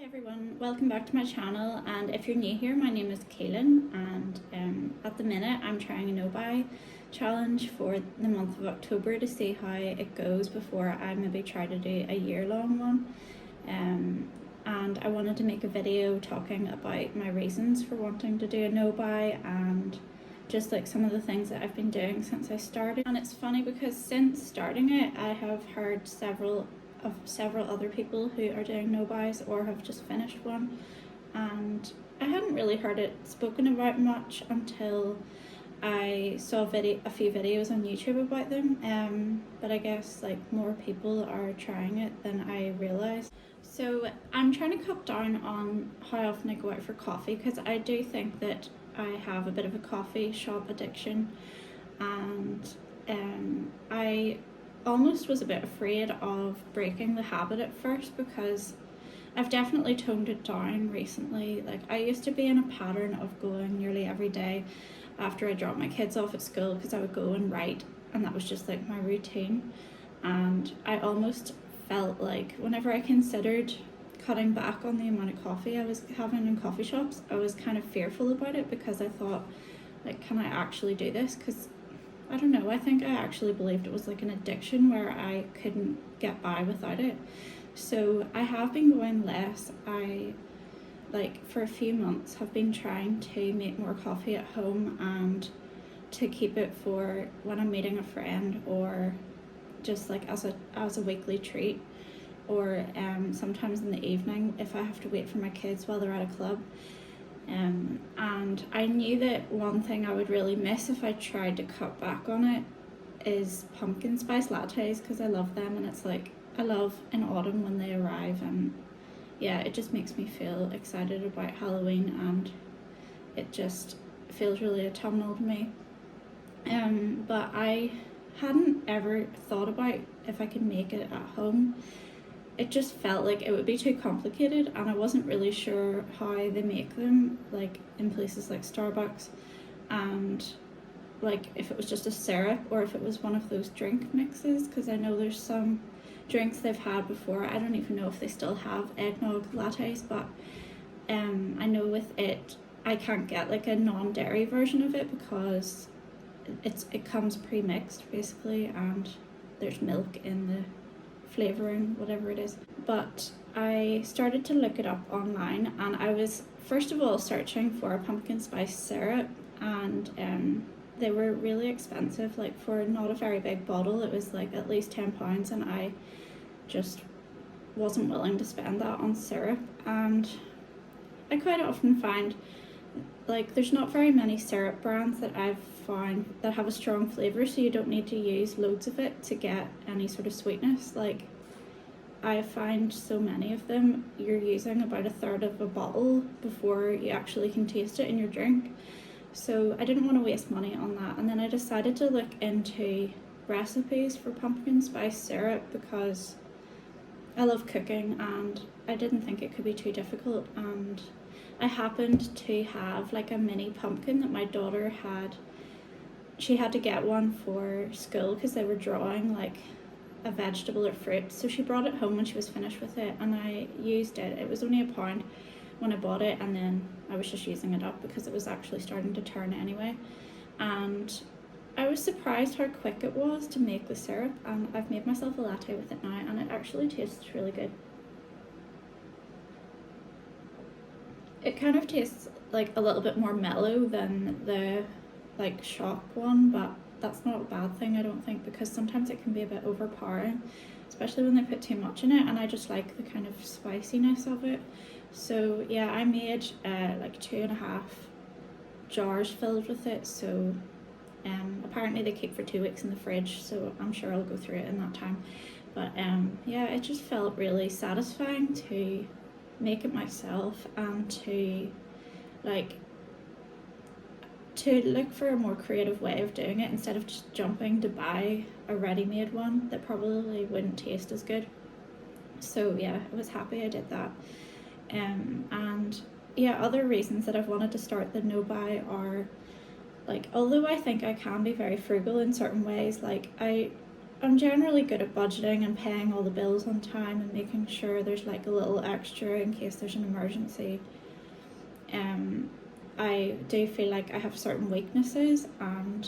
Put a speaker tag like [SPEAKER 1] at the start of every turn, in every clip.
[SPEAKER 1] Everyone, welcome back to my channel, and if you're new here, my name is Kaylin, and at the minute I'm trying a no-buy challenge for the month of October to see how it goes before I maybe try to do a year-long one. And I wanted to make a video talking about my reasons for wanting to do a no-buy and just like some of the things that I've been doing since I started. And it's funny because since starting it, I have heard several other people who are doing no-buys or have just finished one, and I hadn't really heard it spoken about much until I saw a few videos on YouTube about them, but I guess like more people are trying it than I realised. So I'm trying to cut down on how often I go out for coffee, because I do think that I have a bit of a coffee shop addiction, and I almost was a bit afraid of breaking the habit at first, because I've definitely toned it down recently. Like, I used to be in a pattern of going nearly every day after I dropped my kids off at school, because I would go and write, and that was just like my routine. And I almost felt like whenever I considered cutting back on the amount of coffee I was having in coffee shops, I was kind of fearful about it, because I thought, like, can I actually do this? Because I don't know, I think I actually believed it was like an addiction where I couldn't get by without it. So I have been going less. I, like, for a few months have been trying to make more coffee at home and to keep it for when I'm meeting a friend, or just like as a weekly treat, or sometimes in the evening if I have to wait for my kids while they're at a club. And I knew that one thing I would really miss if I tried to cut back on it is pumpkin spice lattes, because I love them, and it's like I love in autumn when they arrive, and yeah, it just makes me feel excited about Halloween, and it just feels really autumnal to me. But I hadn't ever thought about if I could make it at home. It just felt like it would be too complicated, and I wasn't really sure how they make them, like in places like Starbucks, and like if it was just a syrup or if it was one of those drink mixes, because I know there's some drinks they've had before. I don't even know if they still have eggnog lattes, but I know with it I can't get like a non-dairy version of it, because it comes pre-mixed basically, and there's milk in the flavouring, whatever it is. But I started to look it up online, and I was first of all searching for a pumpkin spice syrup, and they were really expensive. Like, for not a very big bottle, it was like at least £10, and I just wasn't willing to spend that on syrup. And I quite often find like there's not very many syrup brands that I've found that have a strong flavour, so you don't need to use loads of it to get any sort of sweetness. Like, I find so many of them, you're using about a third of a bottle before you actually can taste it in your drink. So I didn't want to waste money on that, and then I decided to look into recipes for pumpkin spice syrup, because I love cooking and I didn't think it could be too difficult. And I happened to have like a mini pumpkin that my daughter had. She had to get one for school because they were drawing like a vegetable or fruit, so she brought it home when she was finished with it, and I used it. It was only £1 when I bought it, and then I was just using it up because it was actually starting to turn anyway. And I was surprised how quick it was to make the syrup, and I've made myself a latte with it now, and it actually tastes really good. It kind of tastes like a little bit more mellow than the like shop one, but that's not a bad thing, I don't think, because sometimes it can be a bit overpowering, especially when they put too much in it, and I just like the kind of spiciness of it. So yeah, I made like 2.5 jars filled with it, so apparently they keep for 2 weeks in the fridge, so I'm sure I'll go through it in that time. But yeah, it just felt really satisfying to make it myself, and to look for a more creative way of doing it instead of just jumping to buy a ready-made one that probably wouldn't taste as good. So yeah, I was happy I did that. And yeah, other reasons that I've wanted to start the no buy are like, although I think I can be very frugal in certain ways, like I'm generally good at budgeting and paying all the bills on time and making sure there's like a little extra in case there's an emergency. I do feel like I have certain weaknesses, and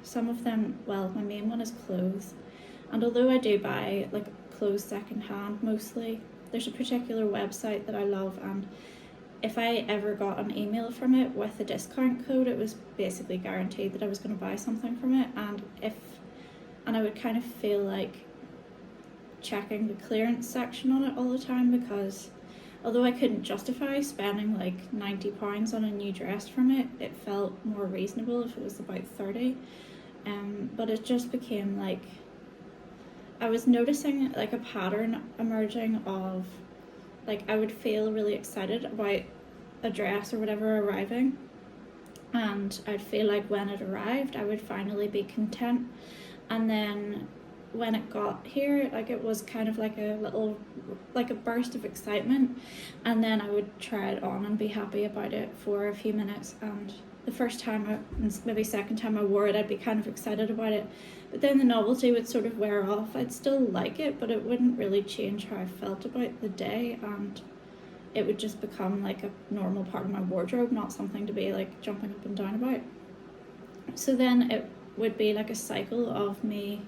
[SPEAKER 1] some of them, well, my main one is clothes. And although I do buy like clothes second hand mostly, there's a particular website that I love, and if I ever got an email from it with a discount code, it was basically guaranteed that I was going to buy something from it. And I would kind of feel like checking the clearance section on it all the time, because although I couldn't justify spending like £90 on a new dress from it, it felt more reasonable if it was about 30. But it just became like, I was noticing like a pattern emerging of, like, I would feel really excited about a dress or whatever arriving, and I'd feel like when it arrived I would finally be content, and then when it got here, like, it was kind of like a little, like a burst of excitement, and then I would try it on and be happy about it for a few minutes, and the first time maybe second time I wore it, I'd be kind of excited about it, but then the novelty would sort of wear off. I'd still like it, but it wouldn't really change how I felt about the day, and it would just become like a normal part of my wardrobe, not something to be like jumping up and down about. So then it would be like a cycle of me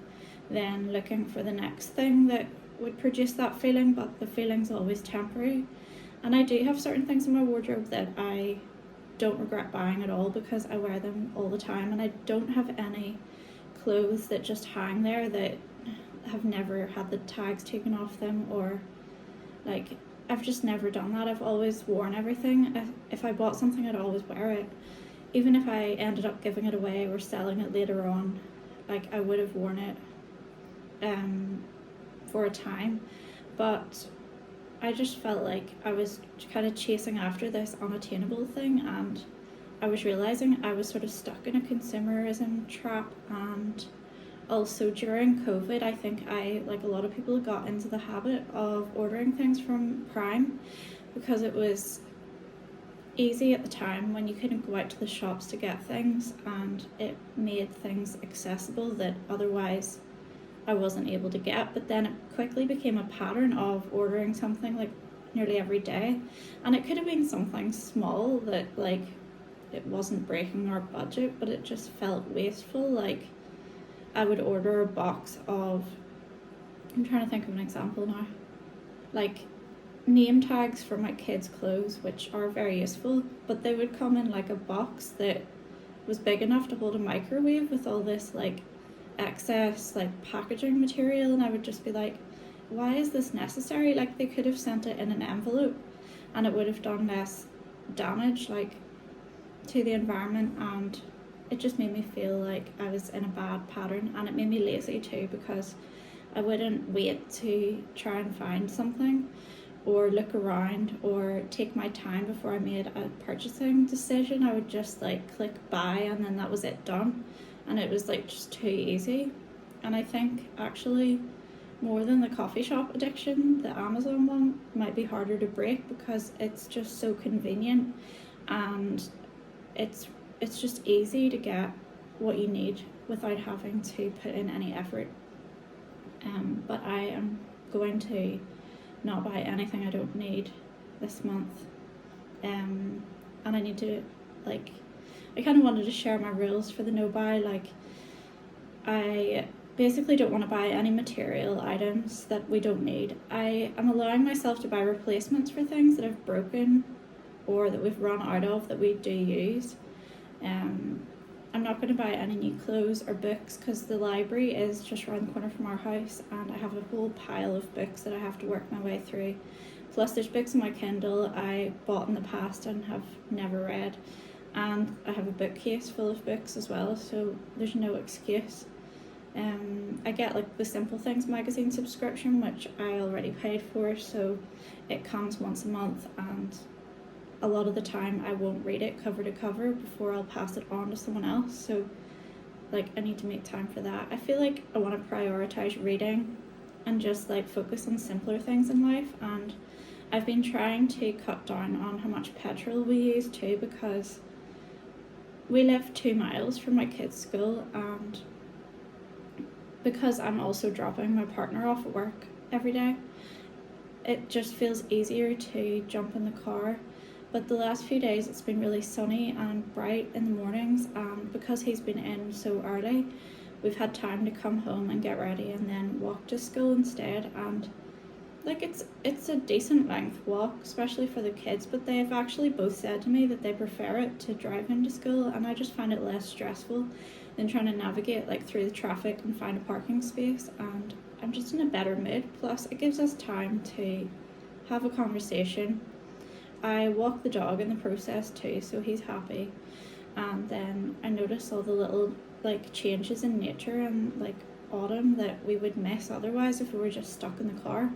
[SPEAKER 1] then looking for the next thing that would produce that feeling, but the feeling's always temporary. And I do have certain things in my wardrobe that I don't regret buying at all, because I wear them all the time, and I don't have any clothes that just hang there that have never had the tags taken off them, or like, I've just never done that. I've always worn everything. If I bought something, I'd always wear it, even if I ended up giving it away or selling it later on. Like, I would have worn it for a time, but I just felt like I was kind of chasing after this unattainable thing, and I was realizing I was sort of stuck in a consumerism trap. And also during COVID, I think I, like a lot of people, got into the habit of ordering things from Prime, because it was easy at the time when you couldn't go out to the shops to get things, and it made things accessible that otherwise I wasn't able to get. But then it quickly became a pattern of ordering something like nearly every day, and it could have been something small that, like, it wasn't breaking our budget, but it just felt wasteful. Like, I would order a box of, I'm trying to think of an example now, like name tags for my kids' clothes, which are very useful, but they would come in like a box that was big enough to hold a microwave with all this like excess like packaging material, and I would just be like, why is this necessary? Like, they could have sent it in an envelope and it would have done less damage, like, to the environment. And it just made me feel like I was in a bad pattern, and it made me lazy too, because I wouldn't wait to try and find something or look around or take my time before I made a purchasing decision. I would just like click buy, and then that was it, done. And it was like just too easy. And I think actually, more than the coffee shop addiction, the Amazon one might be harder to break, because it's just so convenient, and it's just easy to get what you need without having to put in any effort. But I am going to not buy anything I don't need this month. And I need to, like, I kind of wanted to share my rules for the no buy. Like, I basically don't want to buy any material items that we don't need. I am allowing myself to buy replacements for things that have broken or that we've run out of that we do use. I'm not going to buy any new clothes or books, because the library is just around the corner from our house, and I have a whole pile of books that I have to work my way through. Plus there's books on my Kindle I bought in the past and have never read, and I have a bookcase full of books as well, so there's no excuse. I get like the Simple Things magazine subscription, which I already paid for, so it comes once a month, and a lot of the time I won't read it cover to cover before I'll pass it on to someone else. So like, I need to make time for that. I feel like I want to prioritize reading and just like focus on simpler things in life. And I've been trying to cut down on how much petrol we use too, because we live 2 miles from my kids' school, and because I'm also dropping my partner off at work every day, it just feels easier to jump in the car. But the last few days it's been really sunny and bright in the mornings, and because he's been in so early, we've had time to come home and get ready and then walk to school instead. And like it's a decent length walk, especially for the kids, but they've actually both said to me that they prefer it to drive into school, and I just find it less stressful than trying to navigate like through the traffic and find a parking space. And I'm just in a better mood, plus it gives us time to have a conversation. I walk the dog in the process too, so he's happy. And then I notice all the little like changes in nature and like autumn that we would miss otherwise if we were just stuck in the car.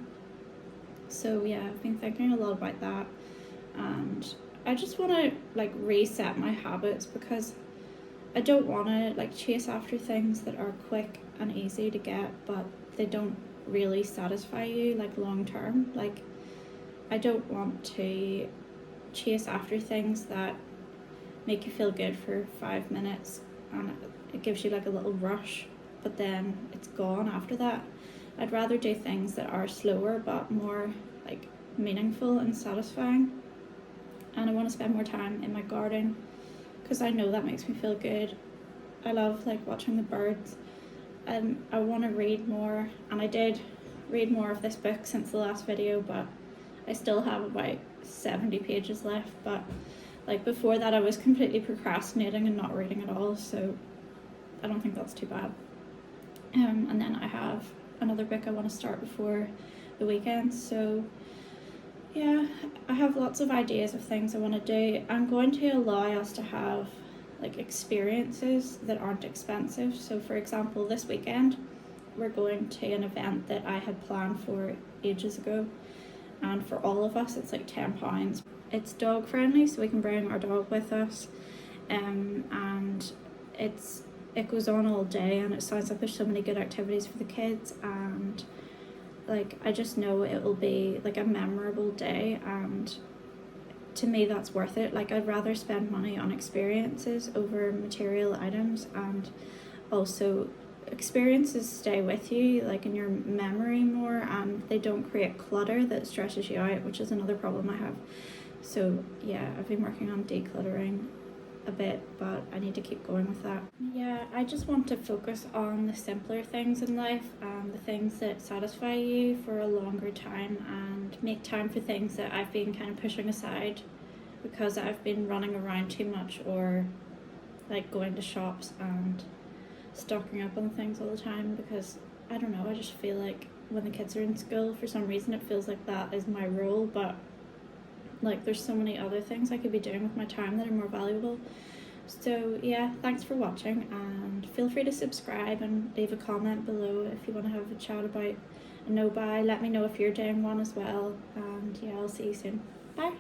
[SPEAKER 1] So yeah, I've been thinking a lot about that, and I just want to like reset my habits, because I don't want to like chase after things that are quick and easy to get, but they don't really satisfy you like long term. Like I don't want to chase after things that make you feel good for 5 minutes and it gives you like a little rush, but then it's gone after that. I'd rather do things that are slower but more like meaningful and satisfying. And I want to spend more time in my garden, because I know that makes me feel good. I love like watching the birds. I want to read more, and I did read more of this book since the last video, but I still have about 70 pages left. But like before that I was completely procrastinating and not reading at all, so I don't think that's too bad. And then I have another book I want to start before the weekend. So yeah, I have lots of ideas of things I want to do. I'm going to allow us to have like experiences that aren't expensive. So for example, this weekend we're going to an event that I had planned for ages ago, and for all of us it's like £10. It's dog friendly, so we can bring our dog with us, and it goes on all day, and it sounds like there's so many good activities for the kids, and like I just know it will be like a memorable day, and to me that's worth it. Like I'd rather spend money on experiences over material items, and also experiences stay with you like in your memory more, and they don't create clutter that stresses you out, which is another problem I have. So yeah, I've been working on decluttering a bit, but I need to keep going with that. Yeah, I just want to focus on the simpler things in life, and the things that satisfy you for a longer time, and make time for things that I've been kind of pushing aside because I've been running around too much, or like going to shops and stocking up on things all the time, because I don't know, I just feel like when the kids are in school, for some reason it feels like that is my role, but like there's so many other things I could be doing with my time that are more valuable. So yeah, thanks for watching, and feel free to subscribe and leave a comment below if you want to have a chat about a no buy. Let me know if you're doing one as well, and yeah, I'll see you soon. Bye.